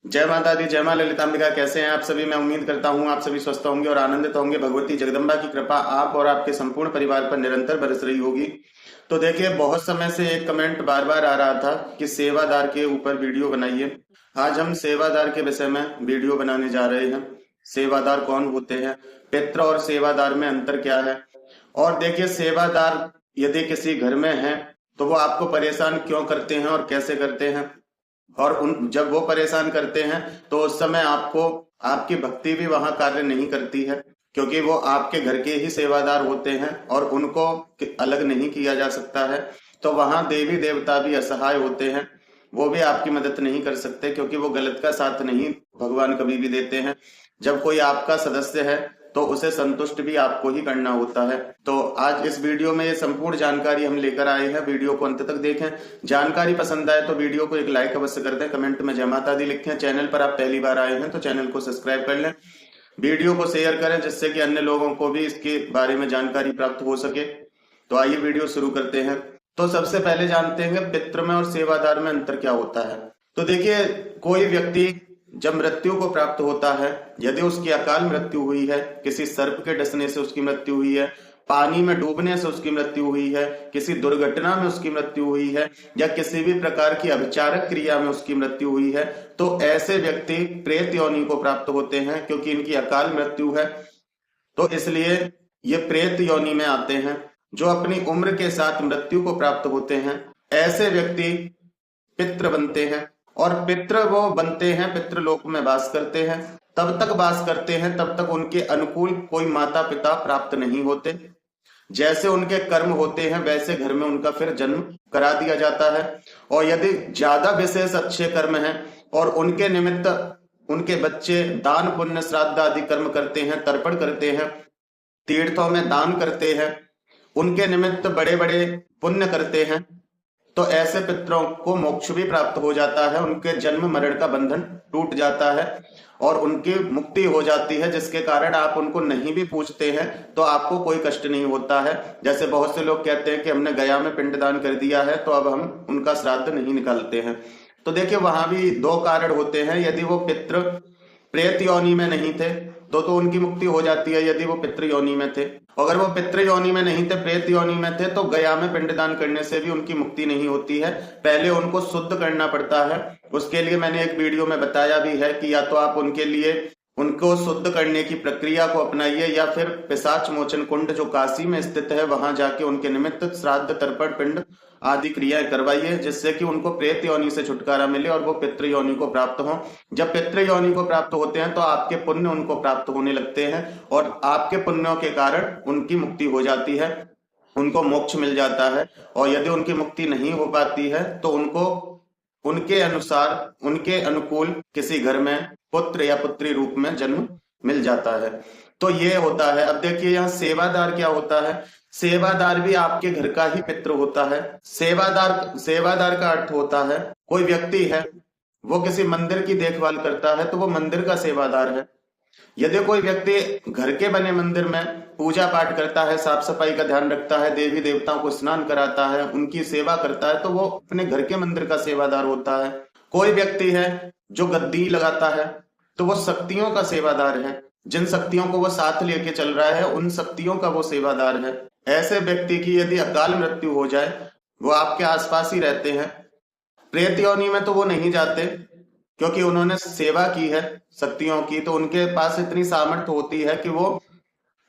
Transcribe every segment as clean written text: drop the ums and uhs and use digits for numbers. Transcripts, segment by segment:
जय माता दी, जय मां ललितांबिका। कैसे हैं आप सभी? मैं उम्मीद करता हूं आप सभी स्वस्थ होंगे और आनंदित होंगे। भगवती जगदम्बा की कृपा आप और आपके संपूर्ण परिवार पर निरंतर बरस रही होगी। तो देखिए, बहुत समय से एक कमेंट बार बार आ रहा था कि सेवादार के ऊपर वीडियो बनाइए। आज हम सेवादार के विषय में वीडियो बनाने जा रहे हैं। सेवादार कौन होते हैं, पितृ और सेवादार में अंतर क्या है, और देखिए सेवादार यदि किसी घर में है तो वो आपको परेशान क्यों करते हैं और कैसे करते हैं, और उन जब वो परेशान करते हैं तो उस समय आपको आपकी भक्ति भी वहां कार्य नहीं करती है, क्योंकि वो आपके घर के ही सेवादार होते हैं और उनको अलग नहीं किया जा सकता है। तो वहां देवी देवता भी असहाय होते हैं, वो भी आपकी मदद नहीं कर सकते, क्योंकि वो गलत का साथ नहीं भगवान कभी भी देते हैं। जब कोई आपका सदस्य है तो उसे संतुष्ट भी आपको ही करना होता है। तो आज इस वीडियो में ये संपूर्ण जानकारी हम लेकर आए हैं। वीडियो को अंत तक देखें। जानकारी पसंद आए तो वीडियो को एक लाइक अवश्य कर दें, कमेंट में जय माता दी लिखें। चैनल पर आप पहली बार आए हैं तो चैनल को सब्सक्राइब कर लें, वीडियो को शेयर करें जिससे कि अन्य लोगों को भी इसके बारे में जानकारी प्राप्त हो सके। तो आइए वीडियो शुरू करते हैं। तो सबसे पहले जानते हैं पितृ में और सेवादार में अंतर क्या होता है। तो देखिए, कोई व्यक्ति जब मृत्यु को प्राप्त होता है, यदि उसकी अकाल मृत्यु हुई है, किसी सर्प के डसने से उसकी मृत्यु हुई है, पानी में डूबने से उसकी मृत्यु हुई है, किसी दुर्घटना में उसकी मृत्यु हुई है, या किसी भी प्रकार की अभिचारक क्रिया में उसकी मृत्यु हुई है, तो ऐसे व्यक्ति प्रेत योनि को प्राप्त होते हैं, क्योंकि इनकी अकाल मृत्यु है। तो इसलिए ये प्रेत योनि में आते हैं। जो अपनी उम्र के साथ मृत्यु को प्राप्त होते हैं, ऐसे व्यक्ति पितृ बनते हैं। और पितृ वो बनते हैं, पितृलोक में वास करते हैं। तब तक वास करते हैं तब तक उनके अनुकूल कोई माता पिता प्राप्त नहीं होते। जैसे उनके कर्म होते हैं वैसे घर में उनका फिर जन्म करा दिया जाता है। और यदि ज्यादा विशेष अच्छे कर्म हैं और उनके निमित्त उनके बच्चे दान पुण्य श्राद्ध आदि कर्म करते हैं, तर्पण करते हैं, तीर्थों में दान करते हैं, उनके निमित्त बड़े बड़े पुण्य करते हैं, तो ऐसे पितरों को मोक्ष भी प्राप्त हो जाता है। उनके जन्म मरण का बंधन टूट जाता है और उनकी मुक्ति हो जाती है, जिसके कारण आप उनको नहीं भी पूछते हैं तो आपको कोई कष्ट नहीं होता है। जैसे बहुत से लोग कहते हैं कि हमने गया में पिंडदान कर दिया है तो अब हम उनका श्राद्ध नहीं निकालते हैं। तो देखिए, वहां भी दो कारण होते हैं। यदि वो पितृ प्रेत योनि में नहीं थे तो उनकी मुक्ति हो जाती है, यदि वो पितृ योनि में थे। अगर वो पितृ योनि में नहीं थे, प्रेत योनि में थे, तो गया में पिंडदान करने से भी उनकी मुक्ति नहीं होती है। पहले उनको शुद्ध करना पड़ता है। उसके लिए मैंने एक वीडियो में बताया भी है कि या तो आप उनके लिए उनको शुद्ध करने की प्रक्रिया को अपनाइए, या फिर पिशाच मोचन कुंड जो काशी में स्थित है वहां जाके उनके निमित्त श्राद्ध तर्पण पिंड आदि क्रियाएं करवाइए, जिससे कि उनको प्रेत योनि से छुटकारा मिले और वो पितृ योनि को प्राप्त हो। जब पितृ योनि को प्राप्त होते हैं तो आपके पुण्य उनको प्राप्त होने लगते हैं और आपके पुण्यों के कारण उनकी मुक्ति हो जाती है, उनको मोक्ष मिल जाता है। और यदि उनकी मुक्ति नहीं हो पाती है तो उनको उनके अनुसार उनके अनुकूल किसी घर में पुत्र या पुत्री रूप में जन्म मिल जाता है। तो ये होता है। अब देखिए, यहाँ सेवादार क्या होता है। सेवादार भी आपके घर का ही पितृ होता है। सेवादार का अर्थ होता है, कोई व्यक्ति है वो किसी मंदिर की देखभाल करता है तो वो मंदिर का सेवादार है। यदि कोई व्यक्ति घर के बने मंदिर में पूजा पाठ करता है, साफ सफाई का ध्यान रखता है, देवी देवताओं को स्नान कराता है, उनकी सेवा करता है, तो वो अपने घर के मंदिर का सेवादार होता है। कोई व्यक्ति है जो गद्दी लगाता है तो वो शक्तियों का सेवादार है। जिन शक्तियों को वो साथ लेके चल रहा है उन शक्तियों का वो सेवादार है। ऐसे व्यक्ति की यदि अकाल मृत्यु हो जाए, वो आपके आसपास ही रहते हैं। प्रेत योनि में तो वो नहीं जाते, क्योंकि उन्होंने सेवा की है शक्तियों की, तो उनके पास इतनी सामर्थ्य होती है कि वो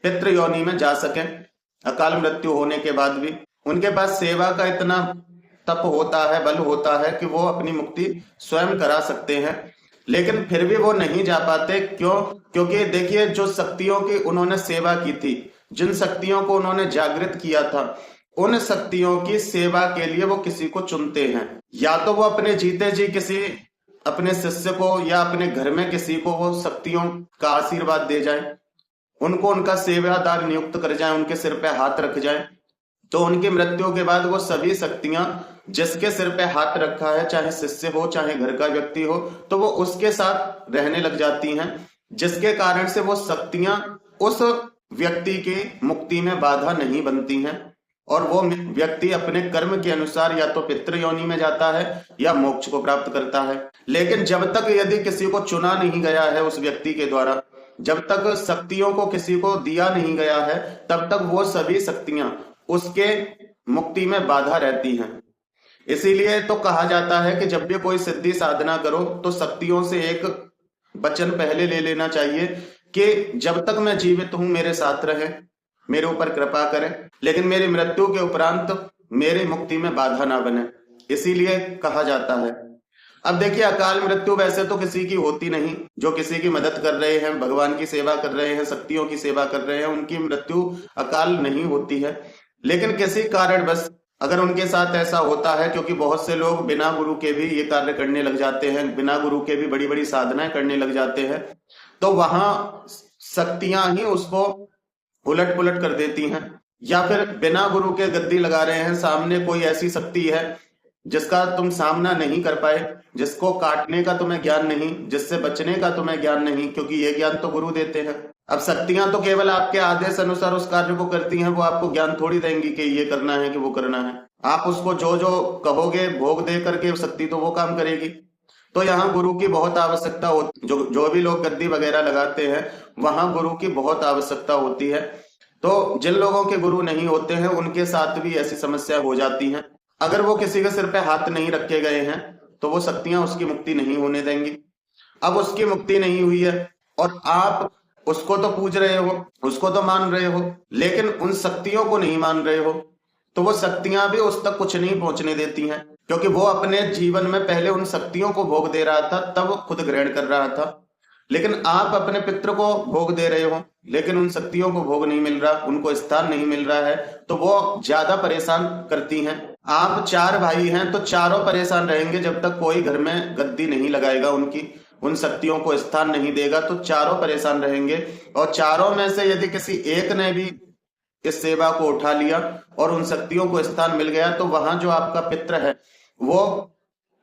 पितृ योनि में जा सके। अकाल मृत्यु होने के बाद भी उनके पास सेवा का इतना तप होता है, बल होता है कि वो अपनी मुक्ति स्वयं करा सकते हैं। लेकिन फिर भी वो नहीं जा पाते। क्यों? क्योंकि देखिए, जो शक्तियों की उन्होंने सेवा की थी, जिन शक्तियों को उन्होंने जागृत किया था, उन शक्तियों की सेवा के लिए वो किसी को चुनते हैं। या तो वो अपने जीते जी किसी अपने शिष्य को या अपने घर में किसी को वो शक्तियों का आशीर्वाद दे जाए, उनको उनका सेवादार नियुक्त कर जाए, उनके सिर पे हाथ रख जाए, तो उनकी मृत्यु के बाद वो सभी शक्तियां जिसके सिर पे हाथ रखा है, चाहे शिष्य हो चाहे घर का व्यक्ति हो, तो वो उसके साथ रहने लग जाती हैं, जिसके कारण से वो शक्तियां उस व्यक्ति की मुक्ति में बाधा नहीं बनती हैं। और वो व्यक्ति अपने कर्म के अनुसार या तो पितृ योनि में जाता है या मोक्ष को प्राप्त करता है। लेकिन जब तक यदि किसी को चुना नहीं गया है उस व्यक्ति के द्वारा, जब तक शक्तियों को किसी को दिया नहीं गया है, तब तक वो सभी शक्तियां उसके मुक्ति में बाधा रहती हैं। इसीलिए तो कहा जाता है कि जब भी कोई सिद्धि साधना करो तो शक्तियों से एक वचन पहले ले लेना चाहिए कि जब तक मैं जीवित हूं मेरे साथ रहे, मेरे ऊपर कृपा करें, लेकिन मेरी मृत्यु के उपरांत मेरी मुक्ति में बाधा ना बने। इसीलिए कहा जाता है। अब देखिए, अकाल मृत्यु वैसे तो किसी की होती नहीं। जो किसी की मदद कर रहे हैं, भगवान की सेवा कर रहे हैं, शक्तियों की सेवा कर रहे हैं, उनकी मृत्यु अकाल नहीं होती है। लेकिन किसी कारणवश अगर उनके साथ ऐसा होता है, क्योंकि बहुत से लोग बिना गुरु के भी ये कार्य करने लग जाते हैं, बिना गुरु के भी बड़ी बड़ी साधनाएं करने लग जाते हैं, तो वहां शक्तियां ही उसको उलट पुलट कर देती हैं। या फिर बिना गुरु के गद्दी लगा रहे हैं, सामने कोई ऐसी शक्ति है जिसका तुम सामना नहीं कर पाए, जिसको काटने का तुम्हें ज्ञान नहीं, जिससे बचने का तुम्हें ज्ञान नहीं, क्योंकि ये ज्ञान तो गुरु देते हैं। अब शक्तियां तो केवल आपके आदेश अनुसार उस कार्य को करती हैं, वो आपको ज्ञान थोड़ी देंगी कि ये करना है कि वो करना है। आप उसको जो जो कहोगे भोग दे करके शक्ति तो वो काम करेगी। तो यहाँ गुरु की बहुत आवश्यकता होती, जो भी लोग गद्दी वगैरह लगाते हैं वहां गुरु की बहुत आवश्यकता होती है। तो जिन लोगों के गुरु नहीं होते हैं उनके साथ भी ऐसी समस्या हो जाती है। अगर वो किसी के सिर पे हाथ नहीं रखे गए हैं तो वो शक्तियां उसकी मुक्ति नहीं होने देंगी। अब उसकी मुक्ति नहीं हुई है और आप उसको तो पूज रहे हो, उसको तो मान रहे हो, लेकिन उन शक्तियों को नहीं मान रहे हो, तो वो शक्तियां भी उस तक कुछ नहीं पहुंचने देती हैं, क्योंकि वो अपने जीवन में पहले उन शक्तियों को भोग दे रहा था, तब खुद ग्रहण कर रहा था। लेकिन आप अपने पितृ को भोग दे रहे हो, लेकिन उन शक्तियों को भोग नहीं मिल रहा, उनको स्थान नहीं मिल रहा है, तो वो ज्यादा परेशान करती हैं। आप 4 भाई हैं तो चारों परेशान रहेंगे जब तक कोई घर में गद्दी नहीं लगाएगा, उनकी उन शक्तियों को स्थान नहीं देगा, तो चारों परेशान रहेंगे। और चारों में से यदि किसी एक ने भी इस सेवा को उठा लिया और उन शक्तियों को स्थान मिल गया, तो वहां जो आपका पितृ है वो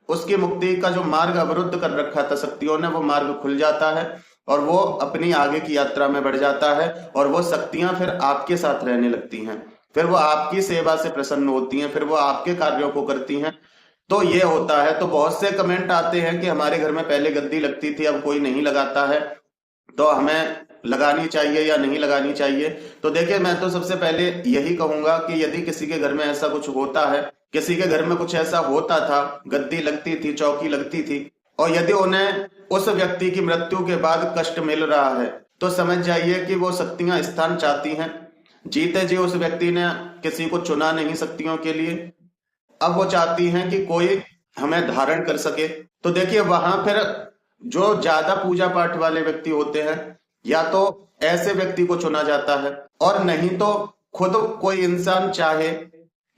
उसकी मुक्ति का जो मार्ग अवरुद्ध कर रखा था शक्तियों ने, वो मार्ग खुल जाता है और वो अपनी आगे की यात्रा में बढ़ जाता है। और वो शक्तियां फिर आपके साथ रहने लगती हैं, फिर वो आपकी सेवा से प्रसन्न होती हैं, फिर वो आपके कार्यों को करती हैं। तो ये होता है। तो बहुत से कमेंट आते हैं कि हमारे घर में पहले गद्दी लगती थी, अब कोई नहीं लगाता है, तो हमें लगानी चाहिए या नहीं लगानी चाहिए। तो देखिए, मैं तो सबसे पहले यही कहूंगा कि यदि किसी के घर में ऐसा कुछ होता है, किसी के घर में कुछ ऐसा होता था, गद्दी लगती थी, चौकी लगती थी, और यदि उन्हें उस व्यक्ति की मृत्यु के बाद कष्ट मिल रहा है, तो समझ जाइए कि वो शक्तियां स्थान चाहती हैं। जीते जी उस व्यक्ति ने किसी को चुना नहीं शक्तियों के लिए, अब वो चाहती हैं कि कोई हमें धारण कर सके। तो देखिए, वहां फिर जो ज्यादा पूजा पाठ वाले व्यक्ति होते हैं, या तो ऐसे व्यक्ति को चुना जाता है, और नहीं तो खुद कोई इंसान चाहे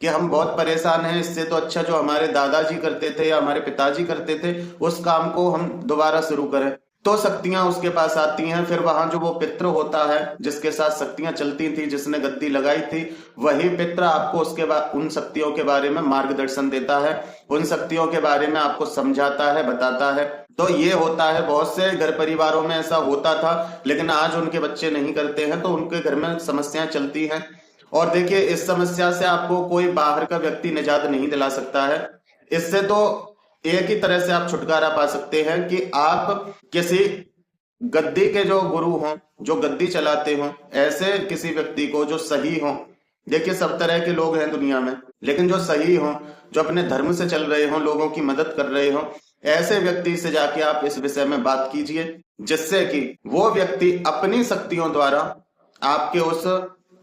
कि हम बहुत परेशान हैं, इससे तो अच्छा जो हमारे दादाजी करते थे या हमारे पिताजी करते थे उस काम को हम दोबारा शुरू करें, तो शक्तियां उसके पास आती हैं। फिर वहां जो वो पितृ होता है जिसके साथ शक्तियां चलती थी, जिसने गद्दी लगाई थी, वही पितृ आपको उसके बाद उन शक्तियों के बारे में मार्गदर्शन देता है, उन शक्तियों के बारे में आपको समझाता है, बताता है। तो ये होता है। बहुत से घर परिवारों में ऐसा होता था, लेकिन आज उनके बच्चे नहीं करते हैं, तो उनके घर में समस्याएं चलती हैं। और देखिए, इस समस्या से आपको कोई बाहर का व्यक्ति निजात नहीं दिला सकता है। इससे तो एक ही तरह से आप छुटकारा पा सकते हैं कि आप किसी गद्दी के जो गुरु हों, जो गद्दी चलाते हों, ऐसे किसी व्यक्ति को जो सही हो। देखिए, सब तरह के लोग हैं दुनिया में, लेकिन जो सही हो, जो अपने धर्म से चल रहे हो, लोगों की मदद कर रहे हो, ऐसे व्यक्ति से जाके आप इस विषय में बात कीजिए, जिससे कि वो व्यक्ति अपनी शक्तियों द्वारा आपके उस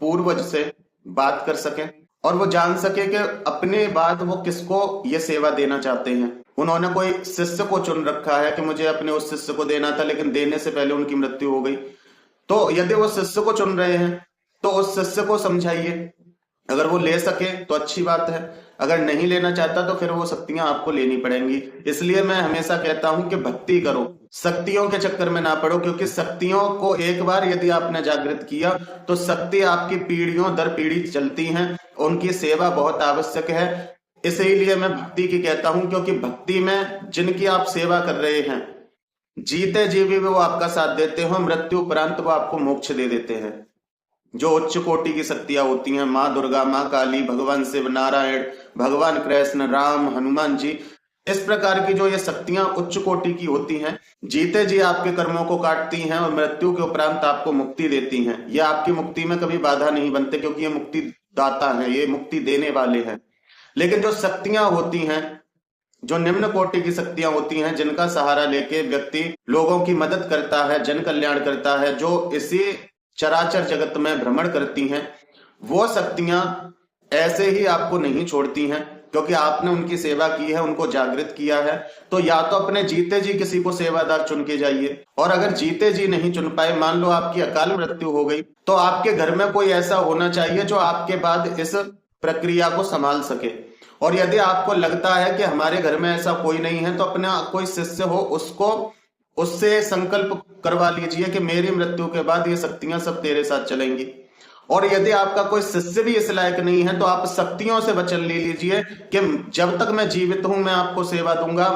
पूर्वज से बात कर सके और वो जान सके कि अपने बाद वो किसको ये सेवा देना चाहते हैं। उन्होंने कोई शिष्य को चुन रखा है कि मुझे अपने उस शिष्य को देना था, लेकिन देने से पहले उनकी मृत्यु हो गई। तो यदि वो शिष्य को चुन रहे हैं तो उस शिष्य को समझाइए। अगर वो ले सके तो अच्छी बात है, अगर नहीं लेना चाहता तो फिर वो शक्तियां आपको लेनी पड़ेंगी। इसलिए मैं हमेशा कहता हूं कि भक्ति करो, शक्तियों के चक्कर में ना पड़ो, क्योंकि शक्तियों को एक बार यदि आपने जागृत किया तो शक्ति आपकी पीढ़ियों दर पीढ़ी चलती हैं, उनकी सेवा बहुत आवश्यक है। इसीलिए मैं भक्ति की कहता हूं, क्योंकि भक्ति में जिनकी आप सेवा कर रहे हैं, जीते जी भी वो आपका साथ देते हो, मृत्यु उपरांत वो आपको मोक्ष दे देते हैं। जो उच्च कोटि की शक्तियां होती हैं, माँ दुर्गा, माँ काली, भगवान शिव, नारायण, भगवान कृष्ण, राम, हनुमान जी, इस प्रकार की जो ये शक्तियां उच्च कोटि की होती हैं, जीते जी आपके कर्मों को काटती हैं और मृत्यु के उपरांत आपको मुक्ति देती हैं। ये आपकी मुक्ति में कभी बाधा नहीं बनते, क्योंकि ये मुक्ति दाता है, ये मुक्ति देने वाले हैं। लेकिन जो शक्तियां होती हैं, जो निम्न कोटि की शक्तियां होती हैं, जिनका सहारा लेके व्यक्ति लोगों की मदद करता है, जन कल्याण करता है, जो इसी चराचर जगत में भ्रमण करती हैं, वो शक्तियां ऐसे ही आपको नहीं छोड़ती हैं, क्योंकि आपने उनकी सेवा की है, उनको जागृत किया है। तो या तो अपने जीते जी किसी को सेवादार चुन के जाइए, और अगर जीते जी नहीं चुन पाए, मान लो आपकी अकाल मृत्यु हो गई, तो आपके घर में कोई ऐसा होना चाहिए जो आपके बाद इस प्रक्रिया को संभाल सके। और यदि आपको लगता है कि हमारे घर में ऐसा कोई नहीं है, तो अपना कोई शिष्य हो, उसको उससे संकल्प करवा लीजिए कि मेरी मृत्यु के बाद ये शक्तियां सब तेरे साथ चलेंगी। और यदि आपका कोई शिष्य भी इस लायक नहीं है, तो आप शक्तियों से वचन ले लीजिए कि जब तक मैं जीवित हूं मैं आपको सेवा दूंगा,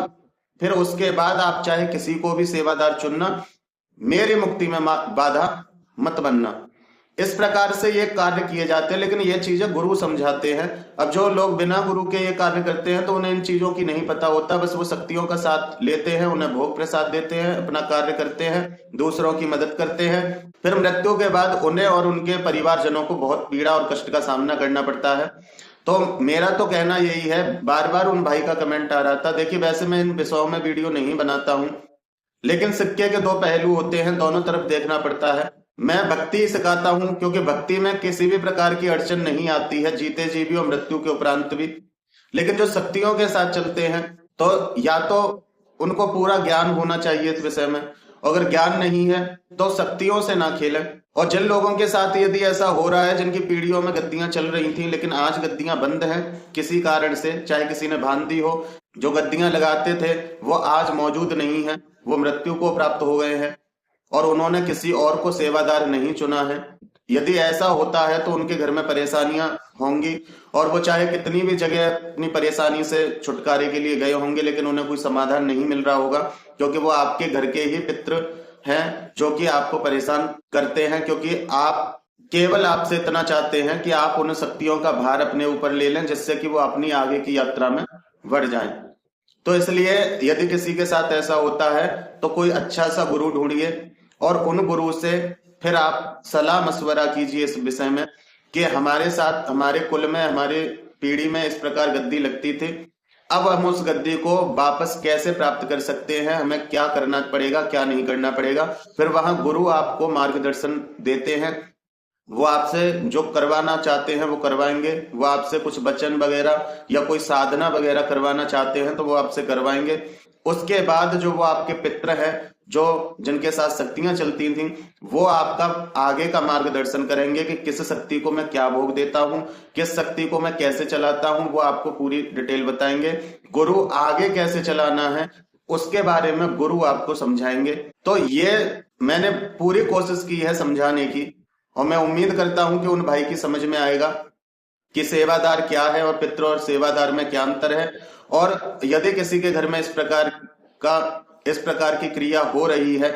फिर उसके बाद आप चाहे किसी को भी सेवादार चुनना, मेरी मुक्ति में बाधा मत बनना। इस प्रकार से ये कार्य किए जाते हैं, लेकिन ये चीजें गुरु समझाते हैं। अब जो लोग बिना गुरु के ये कार्य करते हैं, तो उन्हें इन चीजों की नहीं पता होता, बस वो शक्तियों का साथ लेते हैं, उन्हें भोग प्रसाद देते हैं, अपना कार्य करते हैं, दूसरों की मदद करते हैं। फिर मृत्यु के बाद उन्हें और उनके परिवारजनों को बहुत पीड़ा और कष्ट का सामना करना पड़ता है। तो मेरा तो कहना यही है, बार बार उन भाई का कमेंट आ रहा था, देखिए वैसे मैं इन विषयों में वीडियो नहीं बनाता हूं, लेकिन सिक्के के दो पहलू होते हैं, दोनों तरफ देखना पड़ता है। मैं भक्ति सिखाता हूं, क्योंकि भक्ति में किसी भी प्रकार की अड़चन नहीं आती है, जीते जी भी और मृत्यु के उपरांत भी। लेकिन जो शक्तियों के साथ चलते हैं, तो या तो उनको पूरा ज्ञान होना चाहिए इस विषय में, अगर ज्ञान नहीं है तो शक्तियों से ना खेलें। और जिन लोगों के साथ यदि ऐसा हो रहा है, जिनकी पीढ़ियों में गद्दियां चल रही थी, लेकिन आज गद्दियां बंद हैं किसी कारण से, चाहे किसी ने बांध दी हो, जो गद्दियां लगाते थे वो आज मौजूद नहीं है, वो मृत्यु को प्राप्त हो गए हैं, और उन्होंने किसी और को सेवादार नहीं चुना है। यदि ऐसा होता है तो उनके घर में परेशानियां होंगी, और वो चाहे कितनी भी जगह अपनी परेशानी से छुटकारे के लिए गए होंगे, लेकिन उन्हें कोई समाधान नहीं मिल रहा होगा, क्योंकि वो आपके घर के ही पितृ हैं जो कि आपको परेशान करते हैं, क्योंकि आप केवल आपसे इतना चाहते हैं कि आप उन शक्तियों का भार अपने ऊपर ले लें, जिससे कि वो अपनी आगे की यात्रा में बढ़ जाएं। तो इसलिए यदि किसी के साथ ऐसा होता है, तो कोई अच्छा सा गुरु ढूंढिए, और उन गुरु से फिर आप सलाह मशवरा कीजिए इस विषय में कि हमारे साथ, हमारे कुल में, हमारे पीढ़ी में इस प्रकार गद्दी लगती थी, अब हम उस गद्दी को वापस कैसे प्राप्त कर सकते हैं, हमें क्या करना पड़ेगा, क्या नहीं करना पड़ेगा। फिर वहां गुरु आपको मार्गदर्शन देते हैं, वो आपसे जो करवाना चाहते हैं वो करवाएंगे, वो आपसे कुछ वचन वगैरह या कोई साधना वगैरह करवाना चाहते हैं तो वो आपसे करवाएंगे। उसके बाद जो वो आपके पितर हैं, जो जिनके साथ शक्तियां चलती थी, वो आपका आगे का मार्गदर्शन करेंगे कि किस शक्ति को मैं क्या भोग देता हूं, किस शक्ति को मैं कैसे चलाता हूं, वो आपको पूरी डिटेल बताएंगे। गुरु आगे कैसे चलाना है उसके बारे में गुरु आपको समझाएंगे। तो ये मैंने पूरी कोशिश की है समझाने की, और मैं उम्मीद करता हूं कि उन भाई की समझ में आएगा कि सेवादार क्या है और पितृ और सेवादार में क्या अंतर है। और यदि किसी के घर में इस प्रकार की क्रिया हो रही है,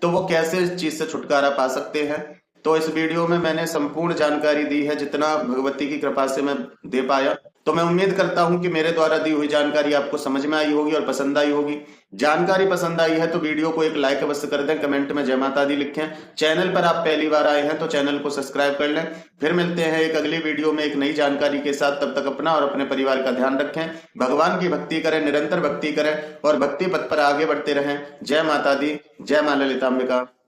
तो वो कैसे इस चीज से छुटकारा पा सकते हैं। तो इस वीडियो में मैंने संपूर्ण जानकारी दी है, जितना भगवती की कृपा से मैं दे पाया। तो मैं उम्मीद करता हूं कि मेरे द्वारा दी हुई जानकारी आपको समझ में आई होगी और पसंद आई होगी। जानकारी पसंद आई है तो वीडियो को एक लाइक अवश्य कर दें, कमेंट में जय माता दी लिखें। चैनल पर आप पहली बार आए हैं तो चैनल को सब्सक्राइब कर लें। फिर मिलते हैं एक अगली वीडियो में एक नई जानकारी के साथ। तब तक अपना और अपने परिवार का ध्यान रखें, भगवान की भक्ति करें, निरंतर भक्ति करें और भक्ति पथ पर आगे बढ़ते रहें। जय माता दी, जय मां ललितांबिका।